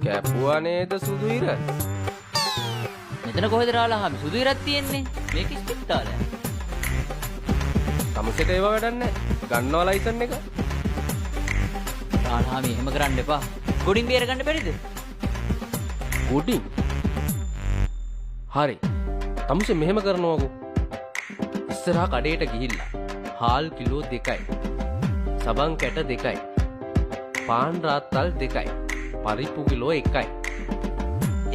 කැපුවා නේද සුදු ඉර? මෙතන කොහෙද රාලහාමි? සුදු ඉරක් තියෙන්නේ. මේක ඉස්පිරිතාලයක්. තමුසෙට ඒව වැඩක් නැහැ. ගන්නවා ලයිසන් එක. රාලහාමි එහෙම කරන්න එපා. ගොඩින් බේර ගන්න බැරිද? ගොඩින්? හරි. තමුසෙ මෙහෙම කරනවකෝ. ඉස්සරහා කඩේට ගිහිල්ලා හාල් කිලෝ 2යි. සබන් කැට 2යි. පාන් රාත්තල් 2යි. පරිප්පු කිලෝ 1යි.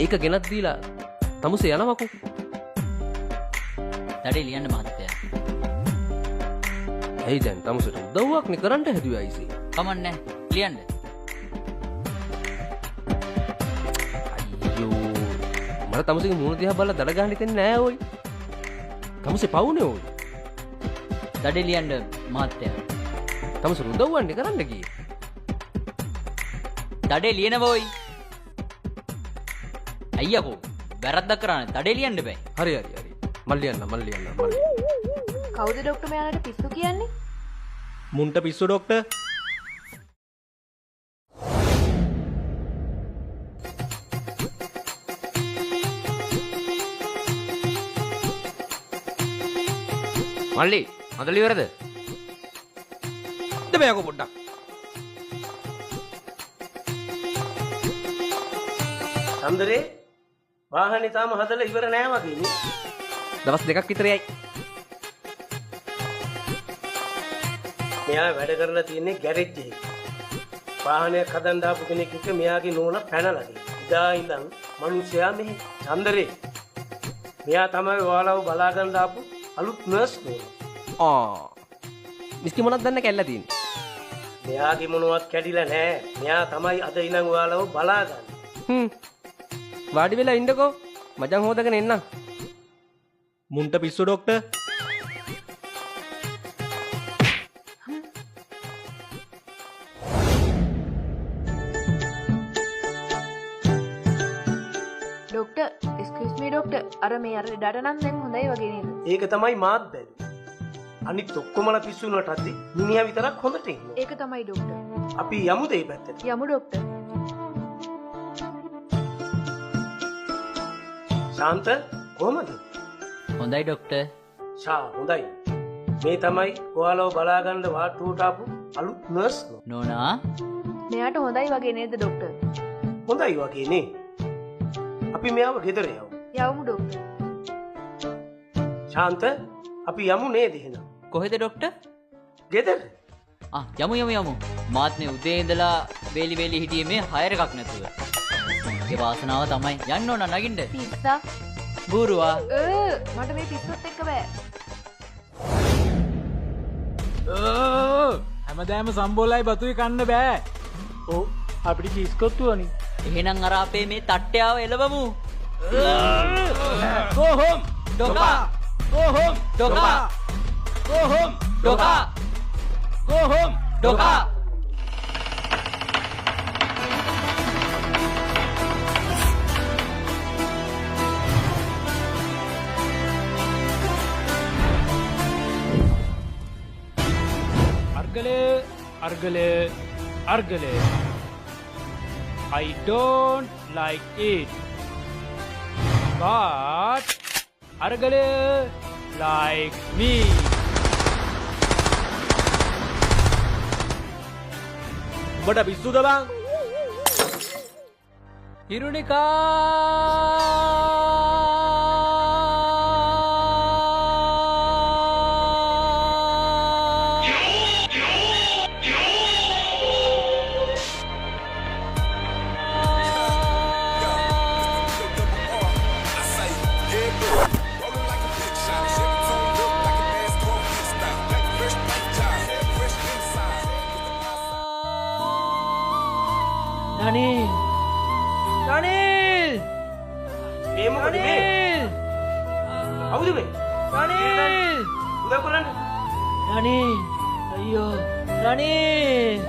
ඒක ගෙනත් දීලා තමුසෙ යනවකෝ. දඩේ ලියන්න මහත්තයා. ඇයි දැන් තමුසෙට උදව්වක් නේ කරන්න හැදුවේ අයිසි. කමන්නේ ලියන්න. අයියෝ මට තමුසෙගේ මූණ දිහා බලලා දඩ ගන්න හිතෙන්නේ නෑ ඔයි. තමුසෙ පවුනේ ඔයි. දඩේ ලියන්න මහත්තයා. තමුසෙ උදව්වන්නේ කරන්න ගියේ. දඩේ ලියනවෝයි. අයියකෝ වැරද්දක් කරන්නේ දඩේ ලියන්න බෑ. හරි. මල් ලියන්න. කවුද ඩොක්ටර් මෙයාලට පිස්සු කියන්නේ? මුන්ට පිස්සු ඩොක්ටර්. මල්ලි හදලි ඉවරද? දෙමයකෝ පොඩ්ඩක්. සම්දරේ වාහනේ තාම හදලා ඉවර නෑ වගේ නේ. දවස් 2ක් විතර යයි. මෙයා වැඩ කරලා තියෙන්නේ ගෑරේජ් එකේ. වාහනයක් හදන්න දාපු කෙනෙක් එක්ක මෙයාගේ නෝනා පැනලා තියෙනවා. ඉදා ඉඳන් මිනිස්සයා මෙහි සම්දරේ. මෙයා තමයි ඔයාලව බලා ගන්න දාපු අලුත් නර්ස් නෝනා. මිස්කි මොනවද දන්න කැල්ල තියෙන්නේ? මෙයාගේ මොනවත් කැඩිලා නෑ. මෙයා තමයි අද ඉඳන් ඔයාලව බලා ගන්න. වාඩි වෙලා ඉන්නකෝ. මචං හොදගෙන එන්නම්. මුන්ට පිස්සු ඩොක්ටර්. ඩොක්ටර් එක්ස්කියුස් මී ඩොක්ටර් අර මේ අර ඩට නම් දැන් හොඳයි වගේ නේද? ඒක තමයි මාත් බැලුවේ. අනිත් ඔක්කොමලා පිස්සු වුණාට අද්දි මිනිහා විතරක් හොඳට ඉන්නවා. ඒක තමයි ඩොක්ටර්. අපි යමුද ඒ පැත්තට? යමු ඩොක්ටර්. ශාන්ත කොහමද? හොඳයි ඩොක්ටර්. හොඳයි. මේ තමයි ඔයාලව බලා ගන්න වාට්ටුවට ආපු අලුත් නර්ස් නෝනා. මෙයාට හොඳයි වගේ නේද ඩොක්ටර්? හොඳයි වගේ නේ. අපි මෙයාව ගෙදර යමු. යමු ඩොක්ටර්. ශාන්ත අපි යමු නේද එහෙනම්? කොහෙද ඩොක්ටර්? ගෙදර. යමු. මාත් මේ උදේ ඉඳලා වේලි හිටියේ මේ හයර් එකක් නැතුව. ඒ වාසනාව තමයි. යන්න ඕන නගින්න. පිස්සා. බූරුවා. මට මේ පිස්සුත් එක්ක බෑ. හැමදාම සම්බෝලයි බතුයි කන්න බෑ. ඔව් අපිට කිස්කොත්තුවනි. එහෙනම් අර අපේ මේ තට්ටයාව එලවමු. Go home. ඩොකා. Go home. ඩොකා. Go home. ඩොකා. Go home. ඩොකා. Argale. I don't like it. But Argale like me. උඹට පිස්සුද බං? Daniel! මේ මොකද මේ? කවුද මේ? Daniel! උදව් කරන්න. Daniel! අයියෝ! Daniel!